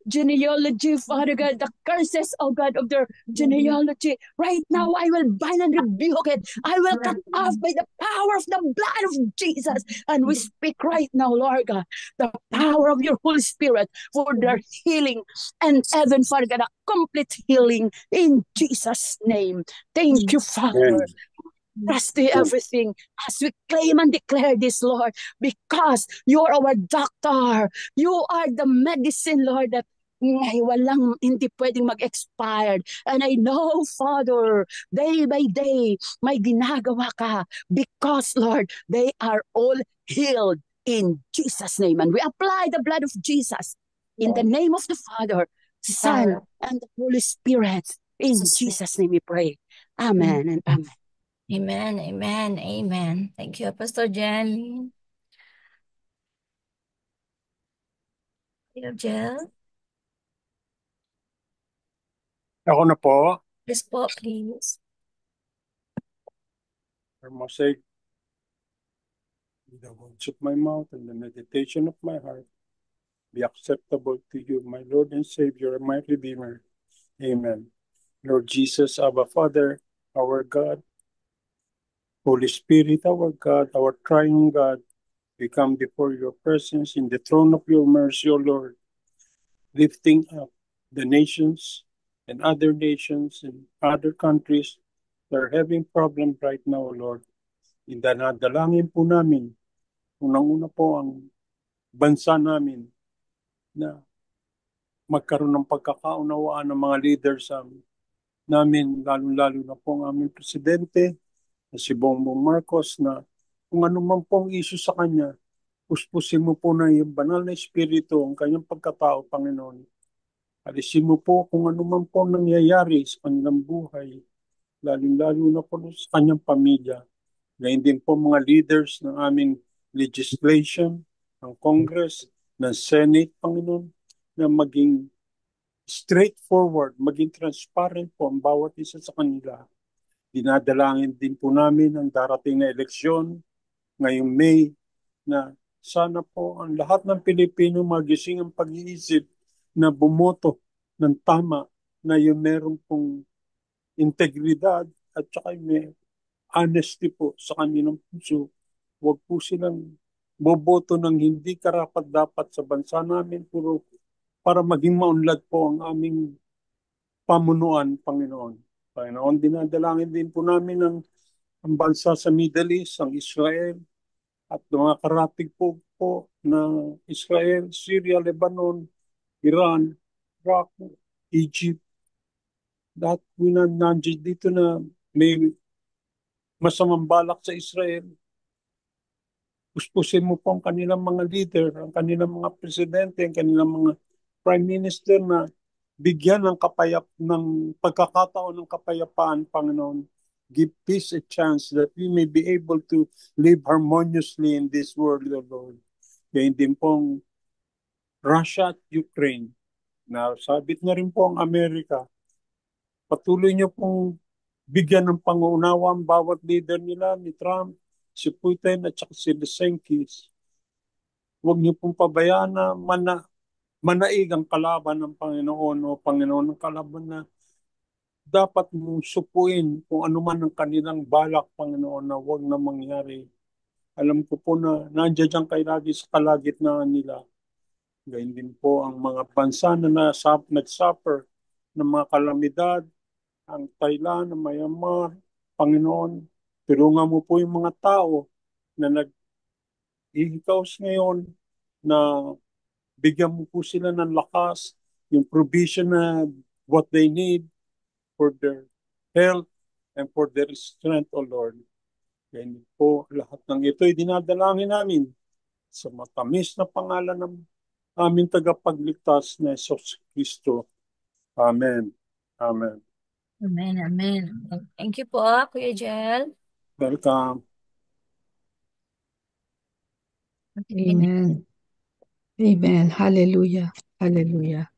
genealogy, Father God, the curses, oh God, of their genealogy. Right now, I will bind and rebuke it. I will cut off by the power of the blood of Jesus. And we speak right now, Lord God, the power of your Holy Spirit for their healing, and even, Father God, a complete healing in Jesus' name. Thank you, Father. Trust you everything as we claim and declare this, Lord, because you are our doctor. You are the medicine, Lord, that hindi pwedeng mag-expired. And I know, Father, day by day, may ginagawa ka because, Lord, they are all healed in Jesus' name. And we apply the blood of Jesus in the name of the Father, Son, and the Holy Spirit. In Jesus' name we pray. Amen and amen. Amen, amen, amen. Thank you, Pastor Jenny. Kuya Jel? Ako na po. Yes po, please. For my sake, the words of my mouth and the meditation of my heart be acceptable to you, my Lord and Savior, and my Redeemer. Amen. Lord Jesus, Abba Father, our God, Holy Spirit, our God, our triune God, we come before your presence in the throne of your mercy, O Lord, lifting up the nations and other nations and other countries that are having problems right now, O Lord. Idinadalangin po namin, unang-una po ang bansa namin na magkaroon ng pagkakaunawaan ng mga leaders namin, lalo-lalo na po ang aming presidente, na si Bongbong Marcos, na kung ano man pong issue sa kanya, puspusin mo po na yung banal na espiritu, ang kanyang pagkatao, Panginoon. Alisin mo po kung ano man po nangyayari sa kanilang buhay, lalo-lalo na po sa kanyang pamilya. Ngayon din po mga leaders ng aming legislation, ng Congress, ng Senate, Panginoon, na maging straightforward, maging transparent po ang bawat isa sa kanila. Dinadalangin din po namin ang darating na eleksyon ngayong May na sana po ang lahat ng Pilipino magising ang pag-iisip na bumoto ng tama, na yung meron pong integridad at saka may honesty po sa kanilang puso. Huwag po silang boboto ng hindi karapat-dapat sa bansa namin, puro para maging maunlad po ang aming pamunuan, Panginoon. Panginoon, dinadalangin din po namin ang bansa sa Middle East, ang Israel, at mga karatig po na Israel, Syria, Lebanon, Iran, Iraq, Egypt. Lahat po nandiyan dito na may masamang balak sa Israel. Puspusin mo po ang kanilang mga leader, ang kanilang mga presidente, ang kanilang mga prime minister na bigyan ng pagkakataon ng kapayapaan, Panginoon. Give peace a chance that we may be able to live harmoniously in this world, O Lord. Kaya din pong Russia at Ukraine, na sabit na rin po ang Amerika. Patuloy niyo pong bigyan ng pangunawa ang bawat leader nila, ni Trump, si Putin at saka si Zelensky. Huwag niyo pong pabayaan na manaig ang kalaban ng Panginoon, o Panginoon, ng kalaban na dapat mong supuin kung ano man ang kanilang balak, Panginoon, na huwag na mangyari. Alam ko po na nandiyan kayo lagi sa kalagitnaan nila. Gayun din po ang mga bansa na nag-suffer ng mga kalamidad, ang Thailand, ang Myanmar, Panginoon, tulungan mo po yung mga tao na nag-ihikaos ngayon, na bigyan mo po sila ng lakas, yung provision na what they need for their health and for their strength, O Lord. Yan po, lahat ng ito ay dinadalangin namin sa matamis na pangalan ng aming tagapagligtas na Jesus Kristo. Amen. Amen. Amen, amen. Thank you po, Kuya Jel. Welcome. Amen. Amen. Hallelujah. Hallelujah.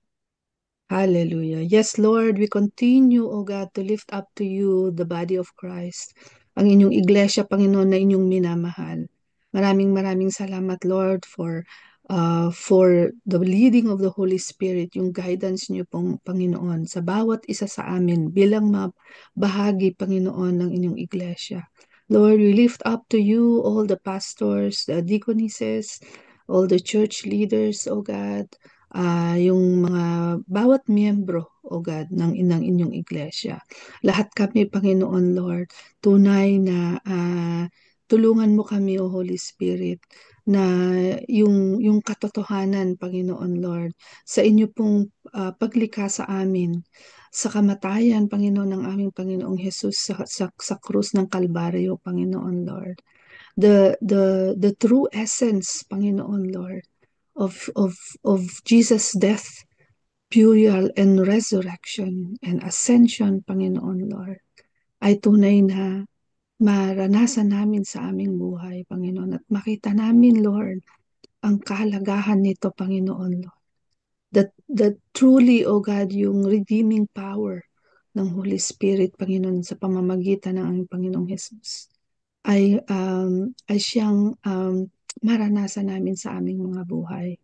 Hallelujah. Yes, Lord, we continue, O God, to lift up to you the body of Christ, ang inyong iglesia, Panginoon, na inyong minamahal. Maraming salamat, Lord, for the leading of the Holy Spirit, yung guidance niyo pong, Panginoon, sa bawat isa sa amin bilang bahagi, Panginoon, ng inyong iglesia. Lord, we lift up to you all the pastors, the deaconesses, all the church leaders, O God, yung mga bawat miyembro, O God, ng inyong iglesia. Lahat kami, Panginoon Lord, tunay na tulungan mo kami, O Holy Spirit, na yung katotohanan, Panginoon Lord, sa inyo pong paglikha sa amin, sa kamatayan, Panginoon, ng aming Panginoong Jesus sa krus ng Kalbaryo, Panginoon Lord. The true essence, Panginoon Lord, of Jesus' death, burial, and resurrection, and ascension, Panginoon Lord, ay tunay na maranasan namin sa aming buhay, Panginoon, at makita namin, Lord, ang kahalagahan nito, Panginoon Lord. that truly, O God, yung redeeming power ng Holy Spirit, Panginoon, sa pamamagitan ng aming Panginoong Jesus ay siyang maranasan namin sa aming mga buhay.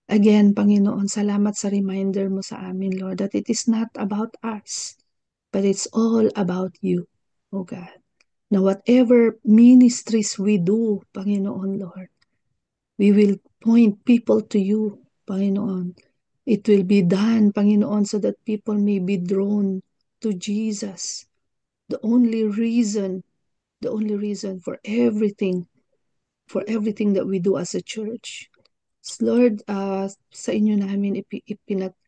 Again, Panginoon, salamat sa reminder mo sa amin, Lord, that it is not about us, but it's all about you, O God. Now, whatever ministries we do, Panginoon, Lord, we will point people to you, Panginoon. It will be done, Panginoon, so that people may be drawn to Jesus. The only reason for everything that we do as a church. Lord, sa inyo namin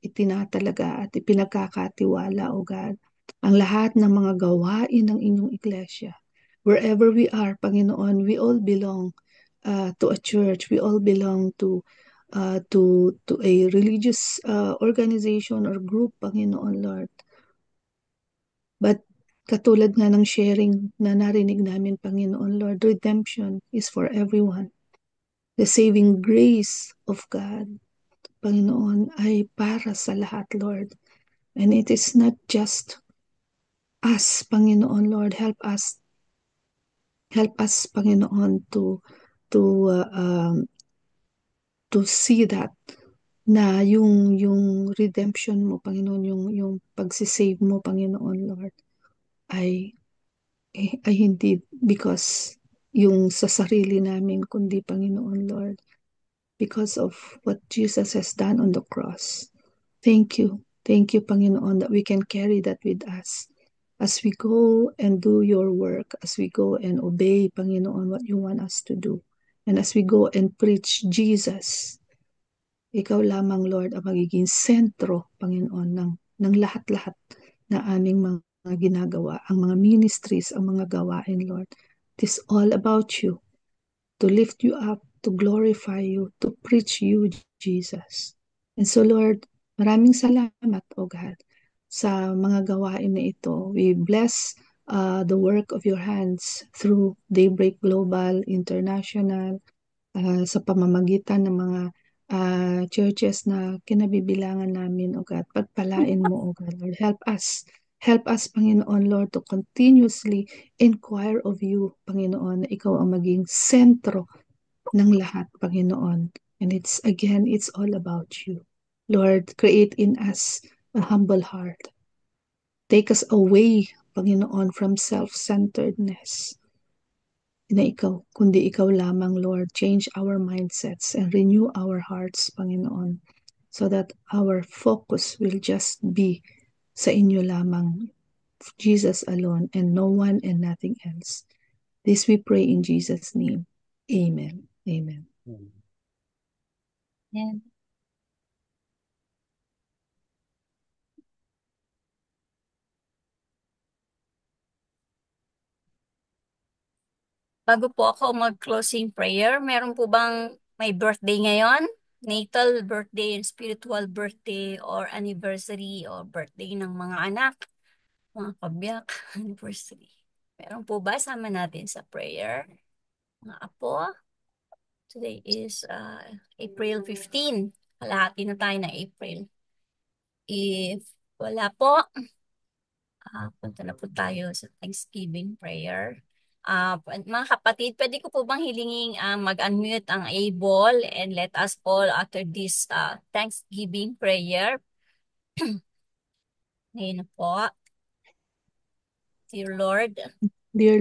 itinatalaga at ipinagkakatiwala, O God, ang lahat ng mga gawain ng inyong iglesia. Wherever we are, Panginoon, we all belong to a church. We all belong to a religious organization or group, Panginoon, Lord. But katulad nga ng sharing na narinig namin, Panginoon, Lord, redemption is for everyone. The saving grace of God, Panginoon, ay para sa lahat, Lord. And it is not just us, Panginoon, Lord. Help us, Panginoon, to see that na yung redemption mo, Panginoon, yung pagsisave mo, Panginoon, Lord, ay hindi because yung sa sarili namin, kundi, Panginoon, Lord, because of what Jesus has done on the cross. Thank you, Panginoon, that we can carry that with us as we go and do your work, as we go and obey, Panginoon, what you want us to do. And as we go and preach Jesus, ikaw lamang, Lord, ang magiging sentro, Panginoon, ng lahat-lahat na aming mga ginagawa, ang mga ministries, ang mga gawain, Lord. It is all about you, to lift you up, to glorify you, to preach you, Jesus. And so, Lord, maraming salamat, O God, sa mga gawain na ito. We bless the work of your hands through Daybreak Global International, sa pamamagitan ng mga churches na kinabibilangan namin, O God. Pagpalain mo, O God, Lord. Help us, Panginoon, Lord, to continuously inquire of you, Panginoon, na ikaw ang maging sentro ng lahat, Panginoon. And it's all about you. Lord, create in us a humble heart. Take us away, Panginoon, from self-centeredness. Na ikaw, kundi ikaw lamang, Lord. Change our mindsets and renew our hearts, Panginoon, so that our focus will just be sa inyo lamang, Jesus alone, and no one and nothing else. This we pray in Jesus' name. Amen. Amen. And bago po ako mag-closing prayer, meron po bang may birthday ngayon? Natal birthday, spiritual birthday, or anniversary, or birthday ng mga anak, mga kabiyak, anniversary. Meron po ba? Sama natin sa prayer. Mga apo, today is April 15. Kalahati na tayo ng April. If wala po, punta na po tayo sa Thanksgiving prayer. Mga kapatid, pwede ko po bang hilingin mag-unmute ang Abel and let us all after this Thanksgiving prayer. Ngayon na po. Dear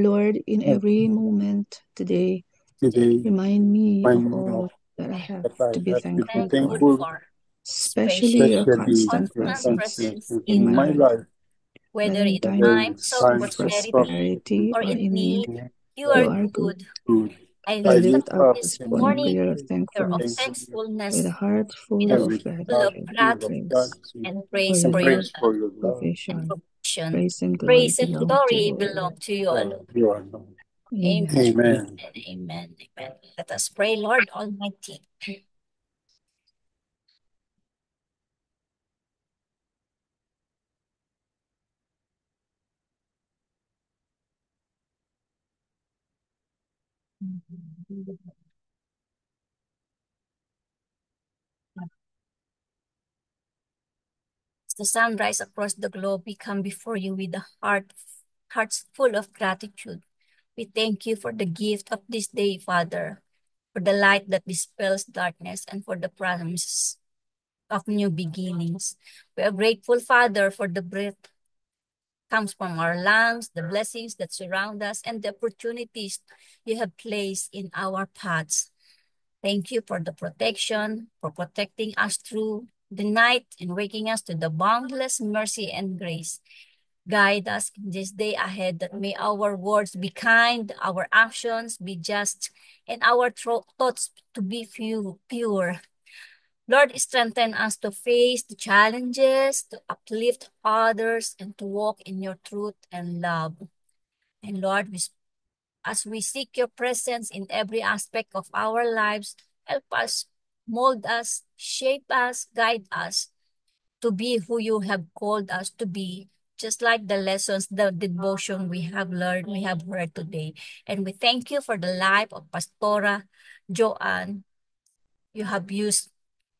Lord, in every moment today, remind me of all that I have to be thankful for, especially your constant presence in my life. whether in times times of prosperity or or in in need, need, you you are are good. good. I I lift lift up up this this morning morning prayer of prayer of thankfulness thankfulness with a heart with full a of full of gratitude. gratitude and For praise your for your love, love and provision, provision. praise and glory Praise and belong to glory you belong alone. to you alone. Amen. Amen. Amen. Amen. Let us pray, Lord Almighty. the sun rise across the globe, we come before you with hearts full of gratitude. We thank you for the gift of this day, Father, for the light that dispels darkness and for the promises of new beginnings. We are grateful, Father, for the breath comes from our lungs, the blessings that surround us, and the opportunities you have placed in our paths. Thank you for the protection, for protecting us through the night and waking us to the boundless mercy and grace. Guide us in this day ahead that may our words be kind, our actions be just, and our thoughts to be pure. Lord, strengthen us to face the challenges, to uplift others, and to walk in your truth and love. And Lord, as we seek your presence in every aspect of our lives, help us, mold us, shape us, guide us to be who you have called us to be, just like the lessons, the devotion we have learned, we have heard today. And we thank you for the life of Pastora Joanne you have used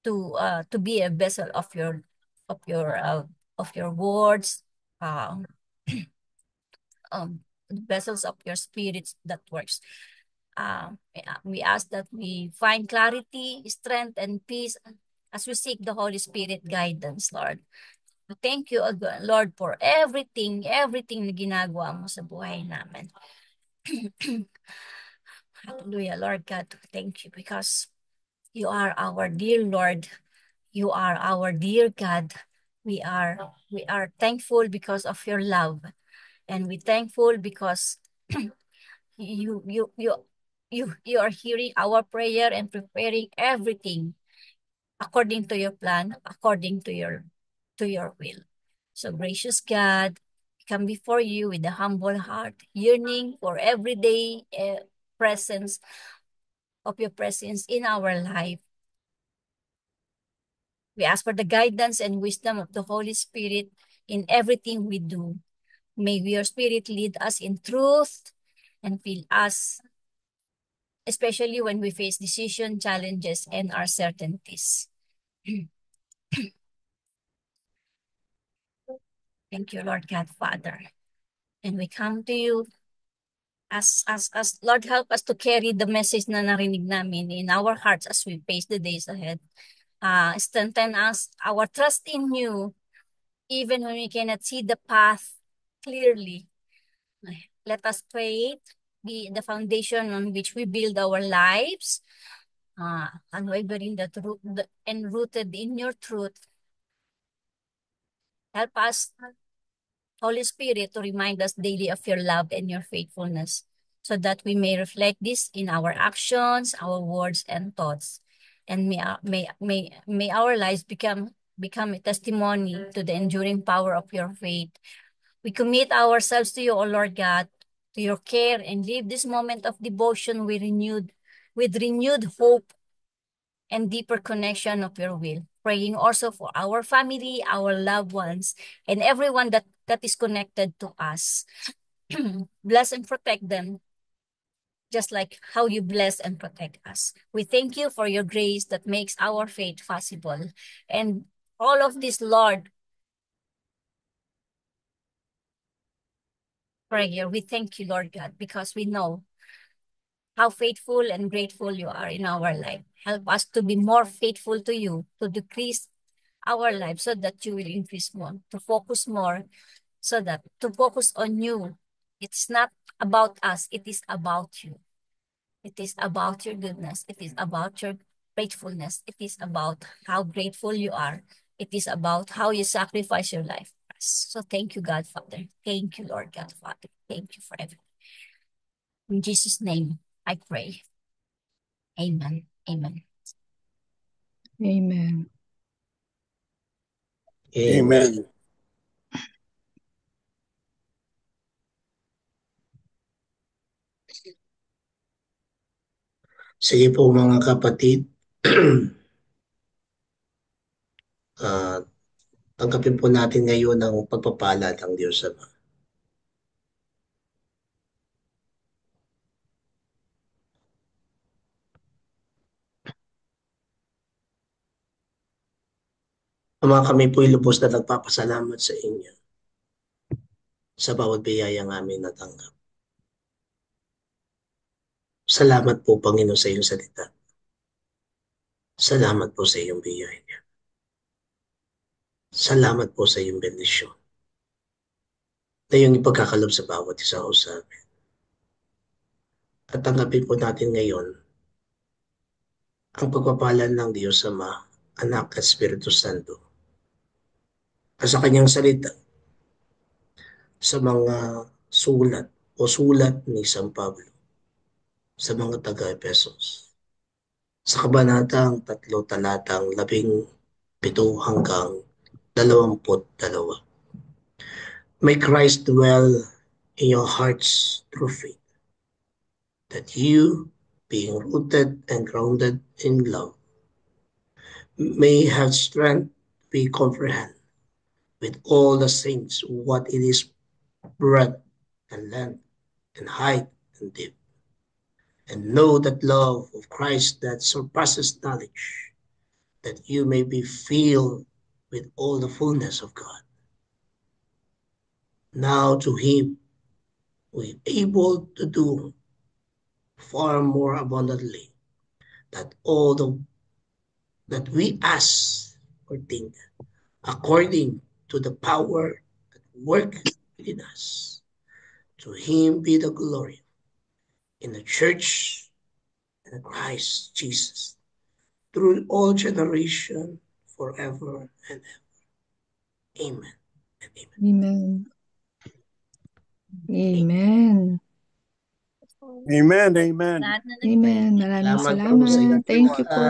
to be a vessel of your uh, of your words, um, vessels of your spirits that works. We ask that we find clarity, strength, and peace as we seek the Holy Spirit guidance, Lord. Thank you, Lord, for everything na ginagawa mo sa buhay namin. Hallelujah, Lord God. Thank you because you are our dear Lord. You are our dear God. We are thankful because of your love, and we thankful because you you you you are hearing our prayer and preparing everything according to your plan, according to your will. So gracious God, we come before you with a humble heart, yearning for everyday presence of your presence in our life. We ask for the guidance and wisdom of the Holy Spirit in everything we do. May your Spirit lead us in truth and fill us, especially when we face decision challenges and uncertainties. Thank you, Lord God, Father. And we come to you as Lord, help us to carry the message na narinig namin in our hearts as we face the days ahead. Strengthen us, our trust in you, even when we cannot see the path clearly. Let us pray be the foundation on which we build our lives, unwavering and rooted in your truth. Help us, Holy Spirit, to remind us daily of your love and your faithfulness, so that we may reflect this in our actions, our words, and thoughts. And may our lives become a testimony to the enduring power of your faith. We commit ourselves to you, O Lord God, to your care, and leave this moment of devotion with renewed hope and deeper connection of your will. Praying also for our family, our loved ones, and everyone that is connected to us. Bless and protect them, just like how you bless and protect us. We thank you for your grace that makes our faith possible. And all of this, Lord, prayer, we thank you, Lord God, because we know how faithful and grateful you are in our life. Help us to be more faithful to you, to decrease our life so that you will increase more, to focus more, so that to focus on you. It's not about us, it is about you. It is about your goodness. It is about your faithfulness. It is about how grateful you are. It is about how you sacrifice your life for us. So thank you, God, Father. Thank you, Lord God, Father. Thank you for everything. In Jesus' name, I pray. Amen. Amen. Amen. Amen. Sige po mga kapatid, tanggapin po natin ngayon ang pagpapala ng Diyos Ama. Ama, kami po'y lubos na nagpapasalamat sa inyo sa bawat biyayang aming natanggap. Salamat po, Panginoon, sa iyong salita. Salamat po sa iyong biyaya. Salamat po sa iyong bendisyon na iyong ipagkakalob sa bawat isa o sa amin. At tanggapin po natin ngayon ang pagpapalan ng Diyos Ama, Anak at Espiritu Santo at sa kanyang salita sa mga sulat ni San Pablo sa mga taga-Epesos. Sa kabanatang 3, talatang 17 hanggang 22. May Christ dwell in your hearts through faith, that you, being rooted and grounded in love, may have strength to comprehend with all the saints what it is breadth and length and height and depth, and know that love of Christ that surpasses knowledge, that you may be filled with all the fullness of God. Now to him who is able to do far more abundantly that that we ask or think, according to the power that work within us. To him be the glory in the church and Christ Jesus through all generation forever and ever. Amen and amen. Amen. Amen. Amen, amen. Lahat na Amen. Maraming Salamat po sa salamat. inyo. Thank you po.